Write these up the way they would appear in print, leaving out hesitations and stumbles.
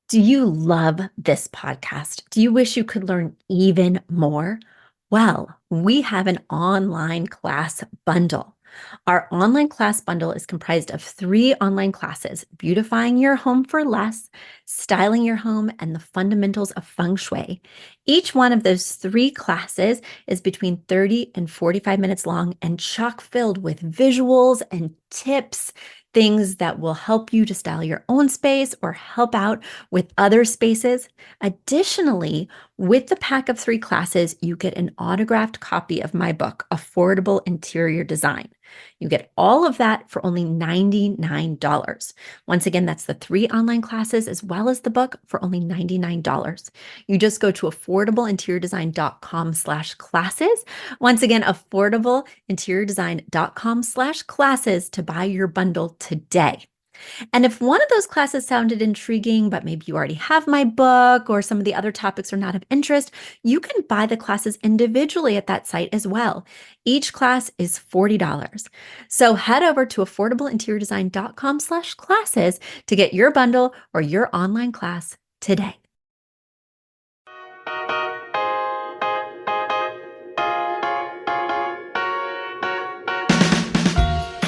Do you love this podcast? Do you wish you could learn even more? Well, we have an online class bundle. Our online class bundle is comprised of 3 online classes: beautifying your home for less, styling your home, and the fundamentals of feng shui. Each one of those 3 classes is between 30 and 45 minutes long and chock filled with visuals and tips, things that will help you to style your own space or help out with other spaces. Additionally, with the pack of 3 classes, you get an autographed copy of my book, Affordable Interior Design. You get all of that for only $99. Once again, that's the 3 online classes as well as the book for only $99. You just go to affordableinteriordesign.com/classes. Once again, affordableinteriordesign.com/classes to buy your bundle today. And if one of those classes sounded intriguing, but maybe you already have my book or some of the other topics are not of interest, you can buy the classes individually at that site as well. Each class is $40. So head over to affordableinteriordesign.com/classes to get your bundle or your online class today.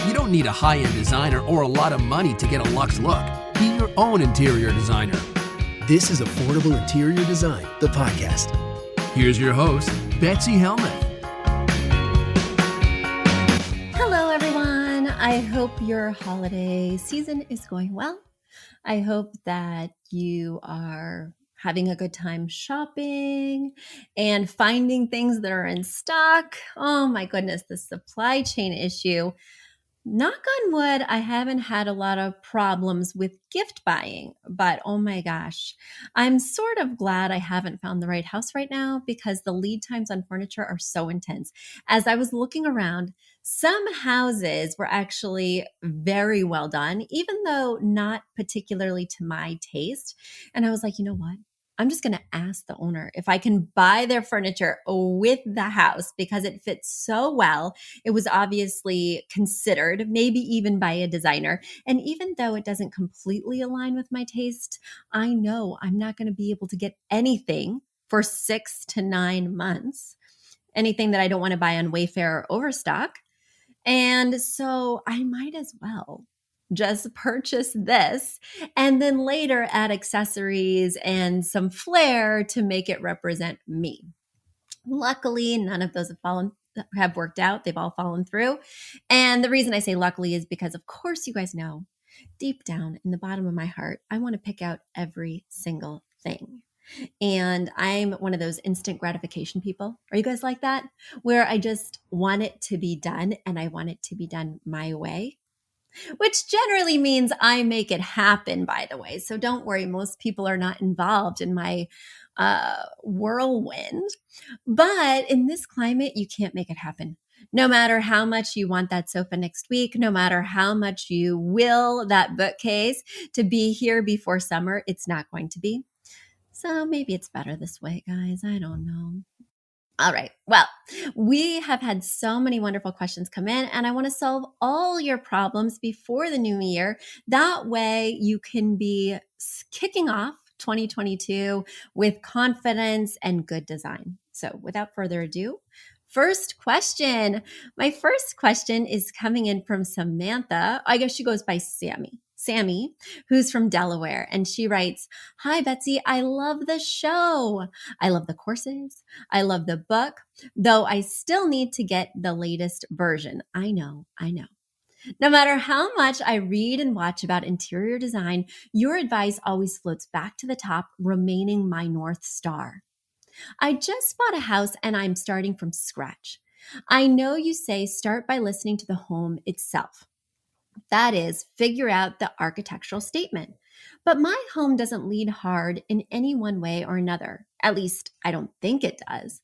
You don't need a high-end designer or a lot of money to get a luxe look. Be your own interior designer. This is Affordable Interior Design, the podcast. Here's your host, Betsy Helmuth. Hello, everyone. I hope your holiday season is going well. I hope that you are having a good time shopping and finding things that are in stock. Oh my goodness, the supply chain issue. Knock on wood, I haven't had a lot of problems with gift buying, but oh my gosh, I'm sort of glad I haven't found the right house right now because the lead times on furniture are so intense. As I was looking around, some houses were actually very well done, even though not particularly to my taste. And I was like, you know what? I'm just going to ask the owner if I can buy their furniture with the house because it fits so well. It was obviously considered, maybe even by a designer. And even though it doesn't completely align with my taste, I know I'm not going to be able to get anything for 6 to 9 months, anything that I don't want to buy on Wayfair or Overstock. And so I might as well just purchase this and then later add accessories and some flair to make it represent me. Luckily, none of those have worked out. They've all fallen through. And the reason I say luckily is because, of course, you guys know deep down in the bottom of my heart, I want to pick out every single thing. And I'm one of those instant gratification people. Are you guys like that? Where I just want it to be done and I want it to be done my way, which generally means I make it happen, by the way. So don't worry, most people are not involved in my whirlwind. But in this climate, you can't make it happen. No matter how much you want that sofa next week, no matter how much you will that bookcase to be here before summer, it's not going to be. So maybe it's better this way, guys. I don't know. All right. Well, we have had so many wonderful questions come in, and I want to solve all your problems before the new year. That way, you can be kicking off 2022 with confidence and good design. So, without further ado, first question. My first question is coming in from Samantha. I guess she goes by Sammy, who's from Delaware. And she writes, "Hi, Betsy. I love the show. I love the courses. I love the book, though I still need to get the latest version. I know. No matter how much I read and watch about interior design, your advice always floats back to the top, remaining my North Star. I just bought a house and I'm starting from scratch. I know you say start by listening to the home itself. That is, figure out the architectural statement. But my home doesn't lead hard in any one way or another. At least, I don't think it does.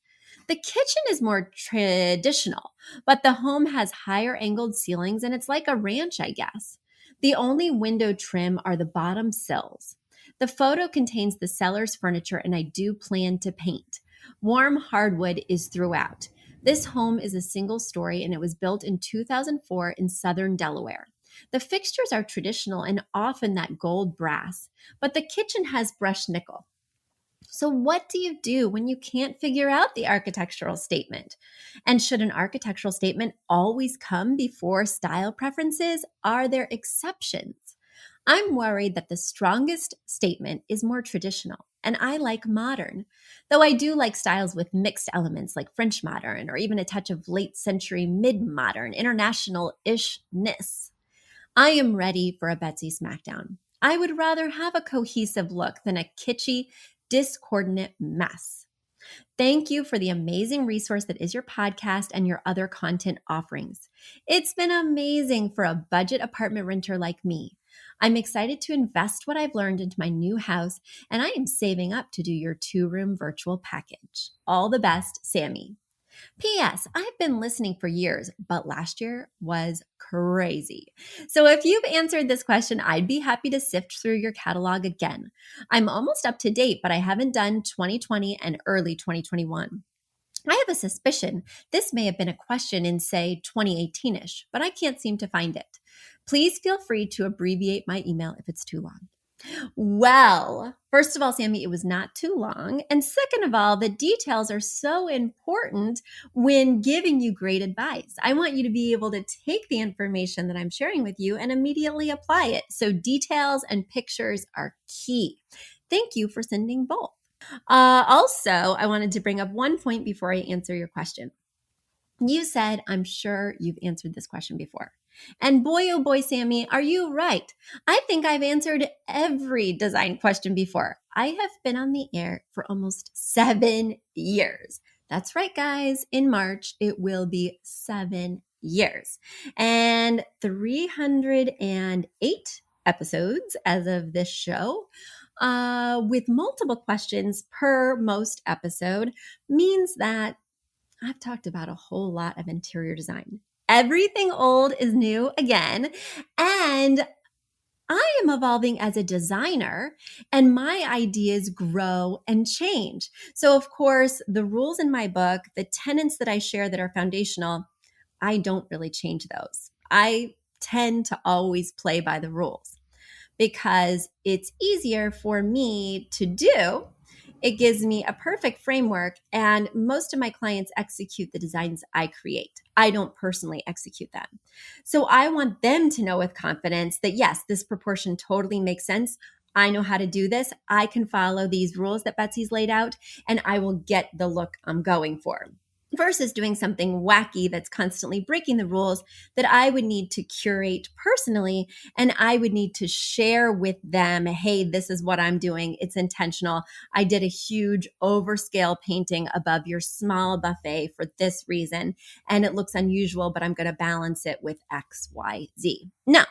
The kitchen is more traditional, but the home has higher angled ceilings and it's like a ranch, I guess. The only window trim are the bottom sills. The photo contains the seller's furniture and I do plan to paint. Warm hardwood is throughout. This home is a single story and it was built in 2004 in southern Delaware. The fixtures are traditional and often that gold brass, but the kitchen has brushed nickel. So, what do you do when you can't figure out the architectural statement? And should an architectural statement always come before style preferences? Are there exceptions? I'm worried that the strongest statement is more traditional, and I like modern, though I do like styles with mixed elements like French modern or even a touch of late century mid modern, international ishness. I am ready for a Betsy Smackdown. I would rather have a cohesive look than a kitschy, discordant mess. Thank you for the amazing resource that is your podcast and your other content offerings. It's been amazing for a budget apartment renter like me. I'm excited to invest what I've learned into my new house, and I am saving up to do your 2-room virtual package. All the best, Sammy. P.S. I've been listening for years, but last year was crazy. So if you've answered this question, I'd be happy to sift through your catalog again. I'm almost up to date, but I haven't done 2020 and early 2021. I have a suspicion this may have been a question in, say, 2018-ish, but I can't seem to find it. Please feel free to abbreviate my email if it's too long. Well, first of all, Sammy, it was not too long. And second of all, the details are so important when giving you great advice. I want you to be able to take the information that I'm sharing with you and immediately apply it. So details and pictures are key. Thank you for sending both. Also, I wanted to bring up one point before I answer your question. You said, I'm sure you've answered this question before. And boy, oh boy, Sammy, are you right? I think I've answered every design question before. I have been on the air for almost 7 years. That's right, guys. In March, it will be 7 years. And 308 episodes as of this show, with multiple questions per most episode, means that I've talked about a whole lot of interior design. Everything old is new again. And I am evolving as a designer, and my ideas grow and change. So, of course, the rules in my book, the tenets that I share that are foundational, I don't really change those. I tend to always play by the rules because it's easier for me to do. It gives me a perfect framework, and most of my clients execute the designs I create. I don't personally execute them. So I want them to know with confidence that yes, this proportion totally makes sense. I know how to do this. I can follow these rules that Betsy's laid out, and I will get the look I'm going for. Versus doing something wacky that's constantly breaking the rules that I would need to curate personally, and I would need to share with them, hey, this is what I'm doing. It's intentional. I did a huge overscale painting above your small buffet for this reason, and it looks unusual, but I'm going to balance it with X, Y, Z. No,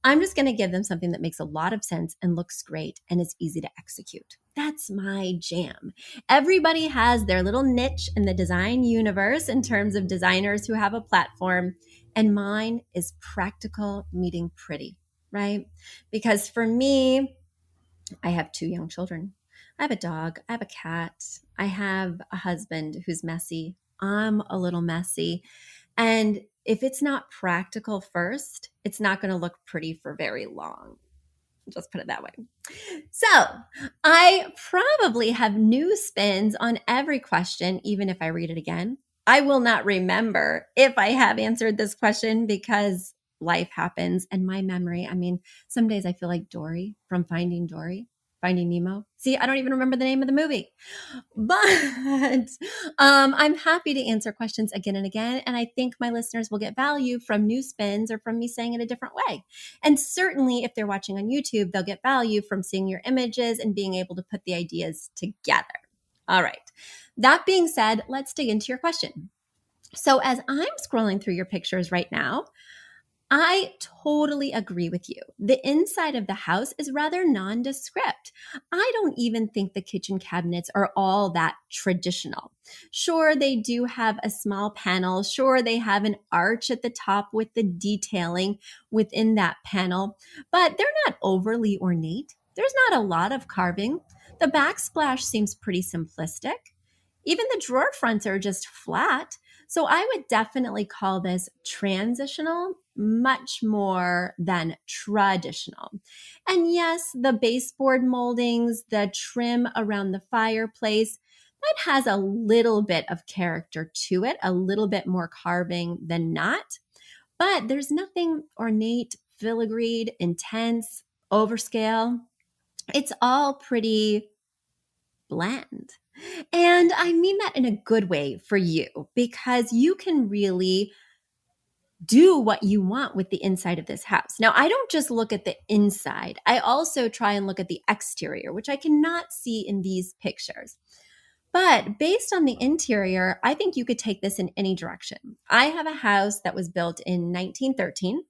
I'm just going to give them something that makes a lot of sense and looks great and is easy to execute. That's my jam. Everybody has their little niche in the design universe in terms of designers who have a platform, and mine is practical meeting pretty, right? Because for me, I have 2 young children. I have a dog, I have a cat, I have a husband who's messy. I'm a little messy. And if it's not practical first, it's not going to look pretty for very long. Just put it that way. So I probably have new spins on every question, even if I read it again. I will not remember if I have answered this question because life happens and my memory. I mean, some days I feel like Dory from Finding Nemo. See, I don't even remember the name of the movie. But I'm happy to answer questions again and again. And I think my listeners will get value from new spins or from me saying it a different way. And certainly if they're watching on YouTube, they'll get value from seeing your images and being able to put the ideas together. All right. That being said, let's dig into your question. So as I'm scrolling through your pictures right now, I totally agree with you. The inside of the house is rather nondescript. I don't even think the kitchen cabinets are all that traditional. Sure, they do have a small panel. Sure, they have an arch at the top with the detailing within that panel, but they're not overly ornate. There's not a lot of carving. The backsplash seems pretty simplistic. Even the drawer fronts are just flat. So I would definitely call this transitional much more than traditional. And yes, the baseboard moldings, the trim around the fireplace, that has a little bit of character to it, a little bit more carving than not. But there's nothing ornate, filigreed, intense, overscale. It's all pretty bland. And I mean that in a good way for you because you can really do what you want with the inside of this house. Now, I don't just look at the inside, I also try and look at the exterior, which I cannot see in these pictures. But based on the interior, I think you could take this in any direction. I have a house that was built in 1913.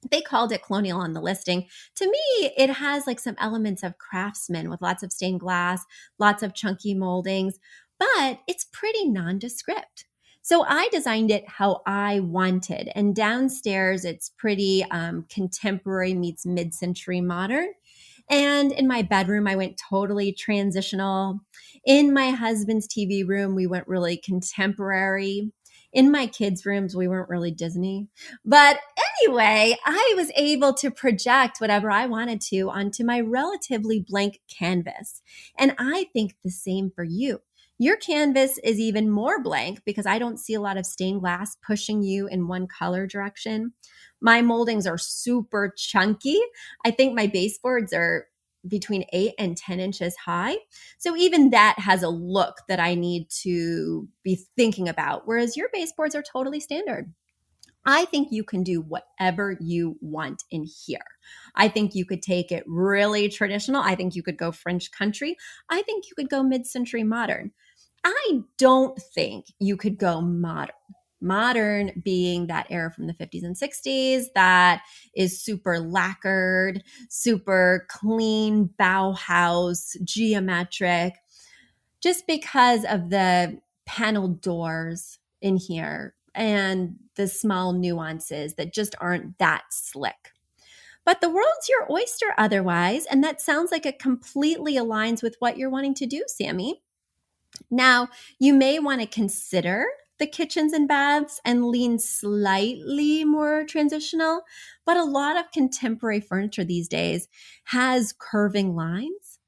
They called it colonial on the listing. To me, it has like some elements of craftsman with lots of stained glass, lots of chunky moldings, but it's pretty nondescript. So I designed it how I wanted. And downstairs, it's pretty contemporary meets mid century modern. And in my bedroom, I went totally transitional. In my husband's TV room, we went really contemporary. In my kids' rooms, we weren't really Disney. But anyway, I was able to project whatever I wanted to onto my relatively blank canvas. And I think the same for you. Your canvas is even more blank because I don't see a lot of stained glass pushing you in one color direction. My moldings are super chunky. I think my baseboards are between 8 and 10 inches high. So even that has a look that I need to be thinking about, whereas your baseboards are totally standard. I think you can do whatever you want in here. I think you could take it really traditional. I think you could go French country. I think you could go mid-century modern. I don't think you could go modern. Modern being that era from the 50s and 60s that is super lacquered, super clean, Bauhaus, geometric, just because of the paneled doors in here and the small nuances that just aren't that slick. But the world's your oyster otherwise, and that sounds like it completely aligns with what you're wanting to do, Sammy. Now, you may want to consider the kitchens and baths and lean slightly more transitional, but a lot of contemporary furniture these days has curving lines,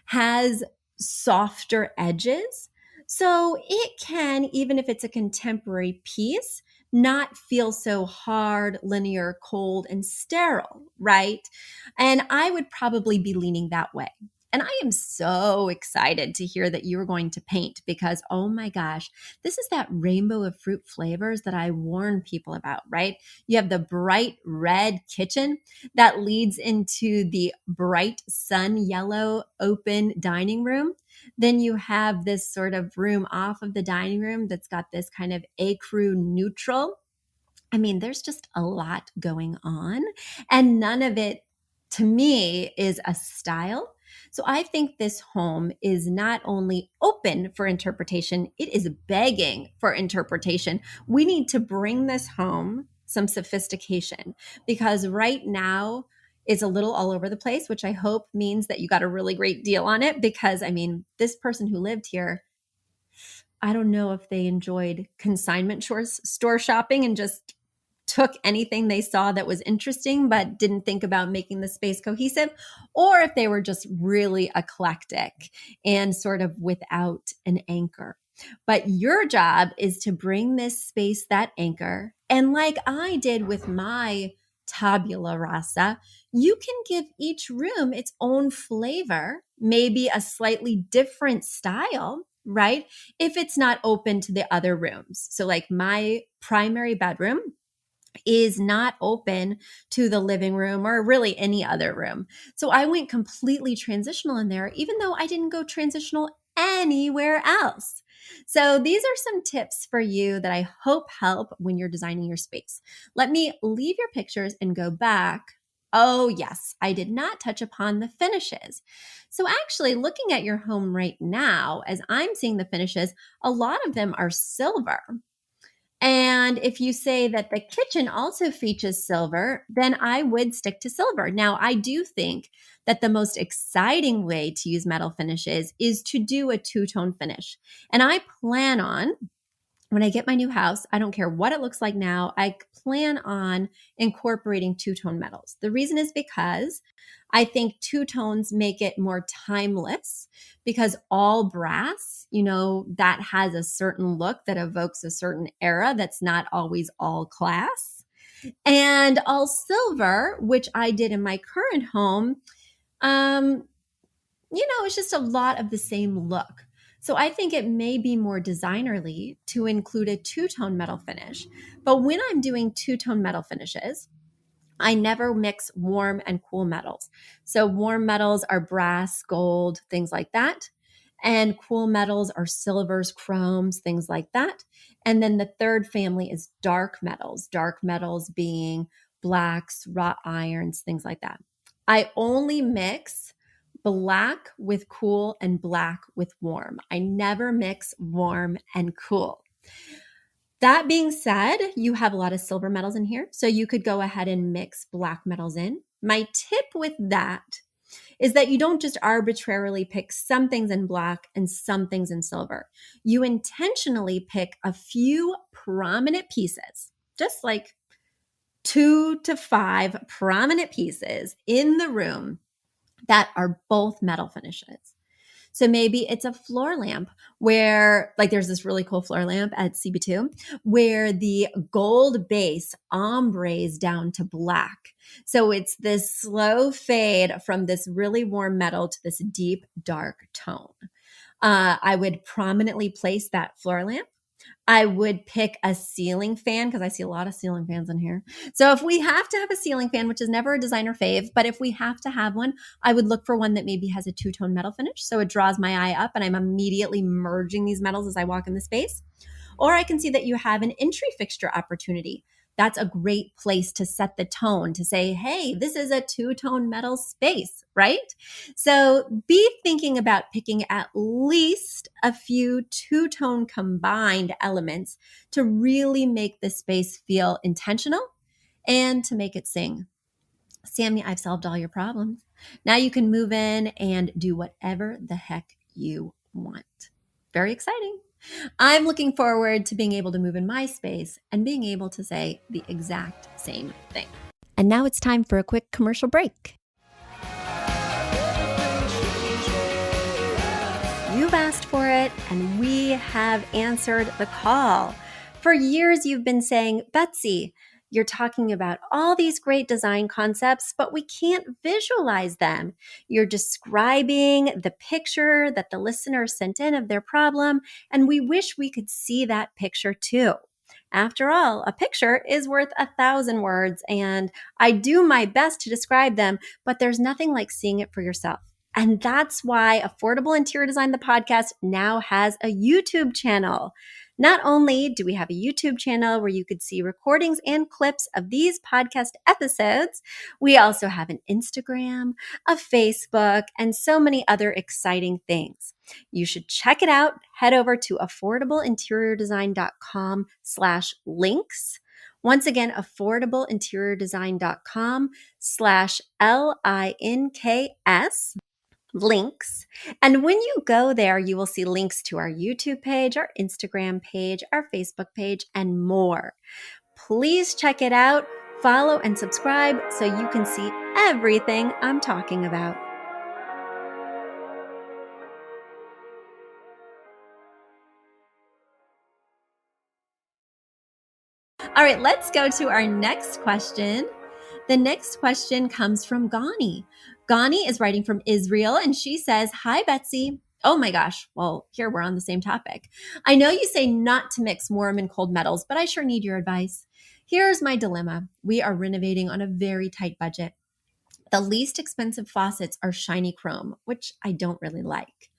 has softer edges. So it can, even if it's a contemporary piece, not feel so hard, linear, cold, and sterile, right? And I would probably be leaning that way. And I am so excited to hear that you are going to paint because, oh my gosh, this is that rainbow of fruit flavors that I warn people about, right? You have the bright red kitchen that leads into the bright sun yellow open dining room. Then you have this sort of room off of the dining room that's got this kind of ecru neutral. I mean, there's just a lot going on, and none of it to me is a style. So I think this home is not only open for interpretation, it is begging for interpretation. We need to bring this home some sophistication because right now it's a little all over the place, which I hope means that you got a really great deal on it because I mean, this person who lived here, I don't know if they enjoyed consignment store shopping and just took anything they saw that was interesting, but didn't think about making the space cohesive, or if they were just really eclectic and sort of without an anchor. But your job is to bring this space that anchor. And like I did with my tabula rasa, you can give each room its own flavor, maybe a slightly different style, right? If it's not open to the other rooms. So, like my primary bedroom is not open to the living room or really any other room. So I went completely transitional in there, even though I didn't go transitional anywhere else. So these are some tips for you that I hope help when you're designing your space. Let me leave your pictures and go back. Oh, yes, I did not touch upon the finishes. So, actually, looking at your home right now, as I'm seeing the finishes, a lot of them are silver. And if you say that the kitchen also features silver, then I would stick to silver. Now, I do think that the most exciting way to use metal finishes is to do a two-tone finish. And I plan on when I get my new house, I don't care what it looks like now, I plan on incorporating two-tone metals. The reason is because I think two tones make it more timeless, because all brass, that has a certain look that evokes a certain era that's not always all class. And all silver, which I did in my current home, it's just a lot of the same look. So I think it may be more designerly to include a two-tone metal finish. But when I'm doing two-tone metal finishes, I never mix warm and cool metals. So warm metals are brass, gold, things like that. And cool metals are silvers, chromes, things like that. And then the third family is dark metals being blacks, wrought irons, things like that. I only mix black with cool and black with warm. I never mix warm and cool. That being said, you have a lot of silver metals in here, so you could go ahead and mix black metals in. My tip with that is that you don't just arbitrarily pick some things in black and some things in silver. You intentionally pick a few prominent pieces, just like 2 to 5 prominent pieces in the room that are both metal finishes. So maybe it's a floor lamp where, like, there's this really cool floor lamp at CB2 where the gold base ombres down to black. So it's this slow fade from this really warm metal to this deep, dark tone. I would prominently place that floor lamp. I would pick a ceiling fan because I see a lot of ceiling fans in here. So if we have to have a ceiling fan, which is never a designer fave, but if we have to have one, I would look for one that maybe has a two-tone metal finish. So it draws my eye up and I'm immediately merging these metals as I walk in the space. Or I can see that you have an entry fixture opportunity. That's a great place to set the tone, to say, hey, this is a two-tone metal space, right? So be thinking about picking at least a few two-tone combined elements to really make the space feel intentional and to make it sing. Sammy, I've solved all your problems. Now you can move in and do whatever the heck you want. Very exciting. I'm looking forward to being able to move in my space and being able to say the exact same thing. And now it's time for a quick commercial break. You've asked for it, and we have answered the call. For years, you've been saying, Betsy, you're talking about all these great design concepts, but we can't visualize them. You're describing the picture that the listener sent in of their problem, and we wish we could see that picture too. After all, a picture is worth 1,000 words, and I do my best to describe them, but there's nothing like seeing it for yourself. And that's why Affordable Interior Design, the podcast, now has a YouTube channel. Not only do we have a YouTube channel where you could see recordings and clips of these podcast episodes, we also have an Instagram, a Facebook, and so many other exciting things. You should check it out. Head over to affordableinteriordesign.com/links. Once again, affordableinteriordesign.com/LINKS. links. And when you go there, you will see links to our YouTube page, our Instagram page, our Facebook page, and more. Please check it out, follow and subscribe so you can see everything I'm talking about. All right, let's go to our next question. The next question comes from Ghani. Ghani is writing from Israel, and she says, Hi, Betsy. Oh my gosh. Well, here we're on the same topic. I know you say not to mix warm and cold metals, but I sure need your advice. Here's my dilemma. We are renovating on a very tight budget. The least expensive faucets are shiny chrome, which I don't really like.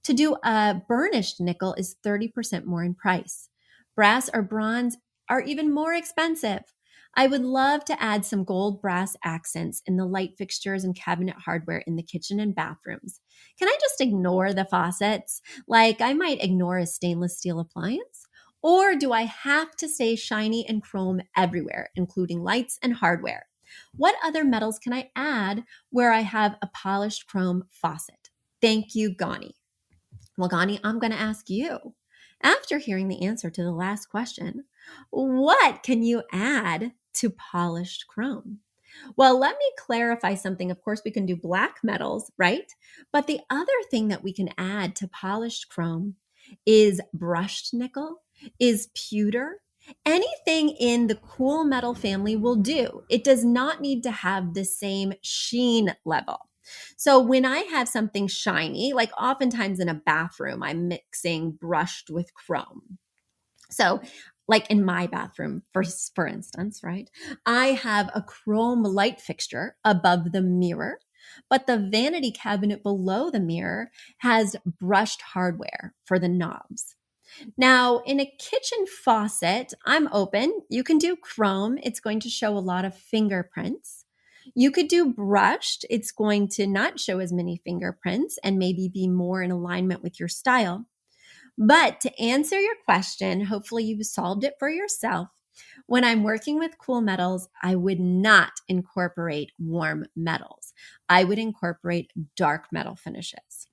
To do a burnished nickel is 30% more in price. Brass or bronze are even more expensive. I would love to add some gold brass accents in the light fixtures and cabinet hardware in the kitchen and bathrooms. Can I just ignore the faucets? Like I might ignore a stainless steel appliance? Or do I have to stay shiny and chrome everywhere, including lights and hardware? What other metals can I add where I have a polished chrome faucet? Thank you, Ghani. Well, Ghani, I'm going to ask you. After hearing the answer to the last question, what can you add to polished chrome? Well, let me clarify something. Of course, we can do black metals, right? But the other thing that we can add to polished chrome is brushed nickel, is pewter. Anything in the cool metal family will do. It does not need to have the same sheen level. So when I have something shiny, like oftentimes in a bathroom, I'm mixing brushed with chrome. So, like in my bathroom, for instance, right? I have a chrome light fixture above the mirror, but the vanity cabinet below the mirror has brushed hardware for the knobs. Now, in a kitchen faucet, I'm open. You can do chrome, it's going to show a lot of fingerprints. You could do brushed, it's going to not show as many fingerprints and maybe be more in alignment with your style. But to answer your question, hopefully you've solved it for yourself. When I'm working with cool metals, I would not incorporate warm metals. I would incorporate dark metal finishes.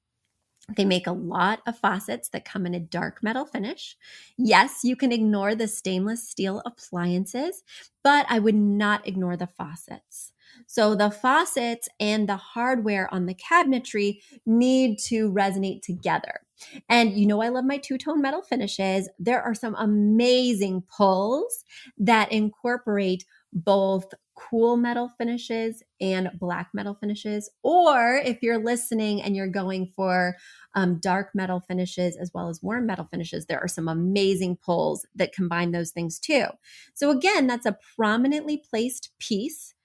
They make a lot of faucets that come in a dark metal finish. Yes, you can ignore the stainless steel appliances, but I would not ignore the faucets. So the faucets and the hardware on the cabinetry need to resonate together. And you know, I love my two-tone metal finishes. There are some amazing pulls that incorporate both cool metal finishes and black metal finishes. Or if you're listening and you're going for dark metal finishes as well as warm metal finishes, there are some amazing pulls that combine those things too. So again, that's a prominently placed piece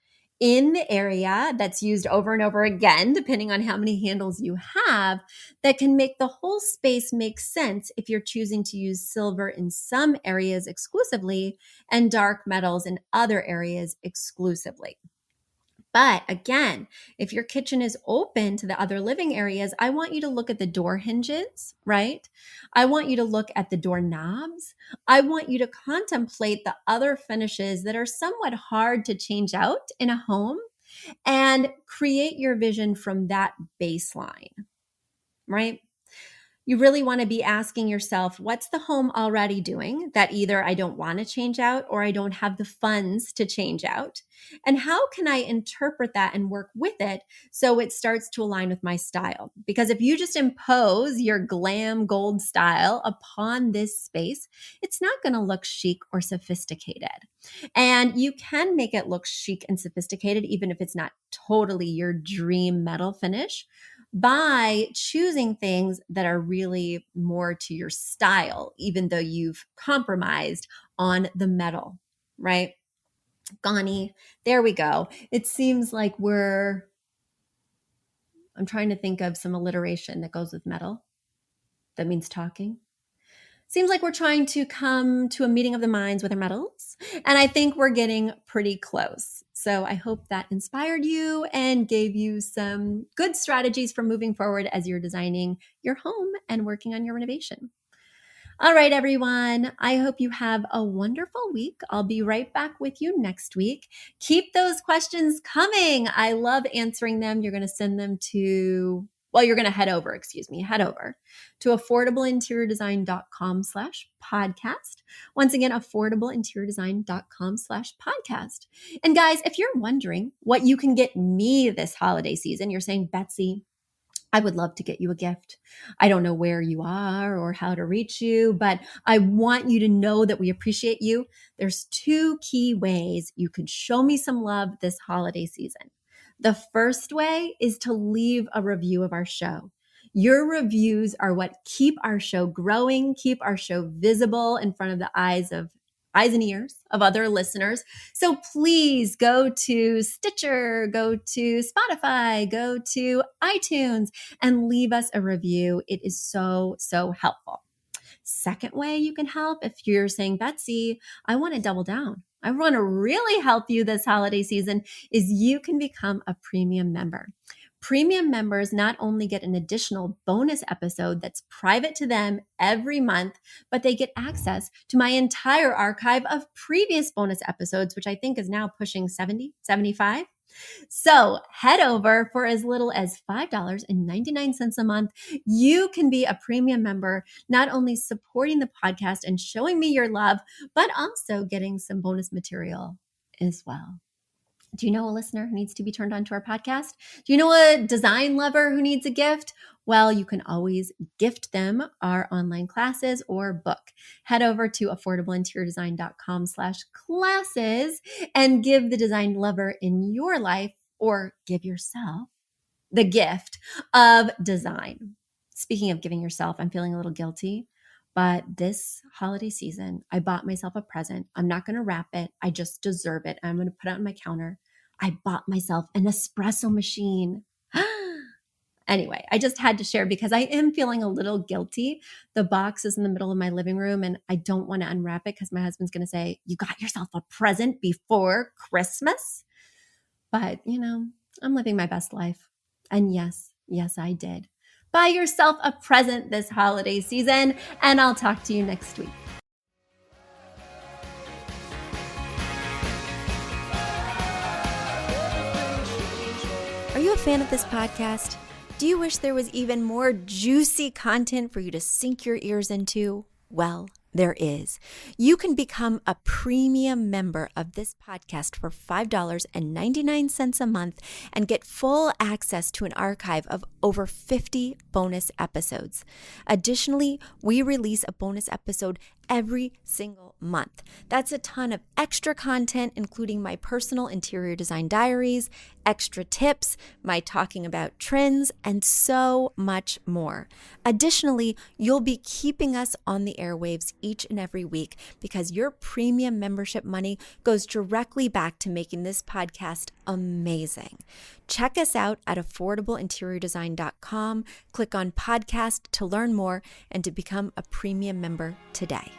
in the area that's used over and over again, depending on how many handles you have, that can make the whole space make sense if you're choosing to use silver in some areas exclusively and dark metals in other areas exclusively. But again, if your kitchen is open to the other living areas, I want you to look at the door hinges, right? I want you to look at the door knobs. I want you to contemplate the other finishes that are somewhat hard to change out in a home and create your vision from that baseline, right? You really want to be asking yourself, what's the home already doing that either I don't want to change out or I don't have the funds to change out? And how can I interpret that and work with it so it starts to align with my style? Because if you just impose your glam gold style upon this space, it's not going to look chic or sophisticated. And you can make it look chic and sophisticated, even if it's not totally your dream metal finish, by choosing things that are really more to your style, even though you've compromised on the metal, right? Ghani, there we go. It seems like I'm trying to think of some alliteration that goes with metal. That means talking. Seems like we're trying to come to a meeting of the minds with our metals, and I think we're getting pretty close. So I hope that inspired you and gave you some good strategies for moving forward as you're designing your home and working on your renovation. All right, everyone. I hope you have a wonderful week. I'll be right back with you next week. Keep those questions coming. I love answering them. You're going to send them to, well, you're going to head over to affordableinteriordesign.com/podcast. Once again, affordableinteriordesign.com/podcast. And guys, if you're wondering what you can get me this holiday season, you're saying, Betsy, I would love to get you a gift. I don't know where you are or how to reach you, but I want you to know that we appreciate you. There's two key ways you could show me some love this holiday season. The first way is to leave a review of our show. Your reviews are what keep our show growing, keep our show visible in front of the eyes and ears of other listeners. So please go to Stitcher, go to Spotify, go to iTunes, and leave us a review. It is so, so helpful. Second way you can help, if you're saying, Betsy, I want to double down, I want to really help you this holiday season, is you can become a premium member. Premium members not only get an additional bonus episode that's private to them every month, but they get access to my entire archive of previous bonus episodes, which I think is now pushing 70, 75. So head over for as little as $5.99 a month. You can be a premium member, not only supporting the podcast and showing me your love, but also getting some bonus material as well. Do you know a listener who needs to be turned on to our podcast? Do you know a design lover who needs a gift? Well, you can always gift them our online classes or book. Head over to affordableinteriordesign.com/classes and give the design lover in your life, or give yourself, the gift of design. Speaking of giving yourself, I'm feeling a little guilty, but this holiday season, I bought myself a present. I'm not going to wrap it. I just deserve it. I'm going to put it on my counter. I bought myself an espresso machine. Anyway, I just had to share because I am feeling a little guilty. The box is in the middle of my living room and I don't want to unwrap it because my husband's going to say, "You got yourself a present before Christmas?" But, I'm living my best life. And yes, I did. Buy yourself a present this holiday season, and I'll talk to you next week. Are you a fan of this podcast? Do you wish there was even more juicy content for you to sink your ears into? Well, there is. You can become a premium member of this podcast for $5.99 a month and get full access to an archive of over 50 bonus episodes. Additionally, we release a bonus episode every single month. That's a ton of extra content, including my personal interior design diaries, extra tips, my talking about trends, and so much more. Additionally, you'll be keeping us on the airwaves each and every week because your premium membership money goes directly back to making this podcast amazing. Check us out at affordableinteriordesign.com. Click on podcast to learn more and to become a premium member today.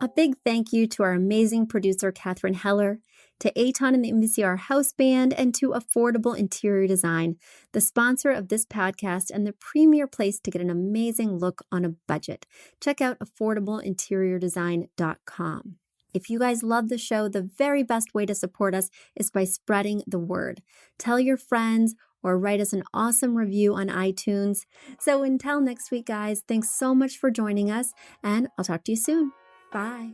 A big thank you to our amazing producer, Catherine Heller, to Aton and the MVCR House Band, and to Affordable Interior Design, the sponsor of this podcast and the premier place to get an amazing look on a budget. Check out affordableinteriordesign.com. If you guys love the show, the very best way to support us is by spreading the word. Tell your friends or write us an awesome review on iTunes. So until next week, guys, thanks so much for joining us, and I'll talk to you soon. Bye.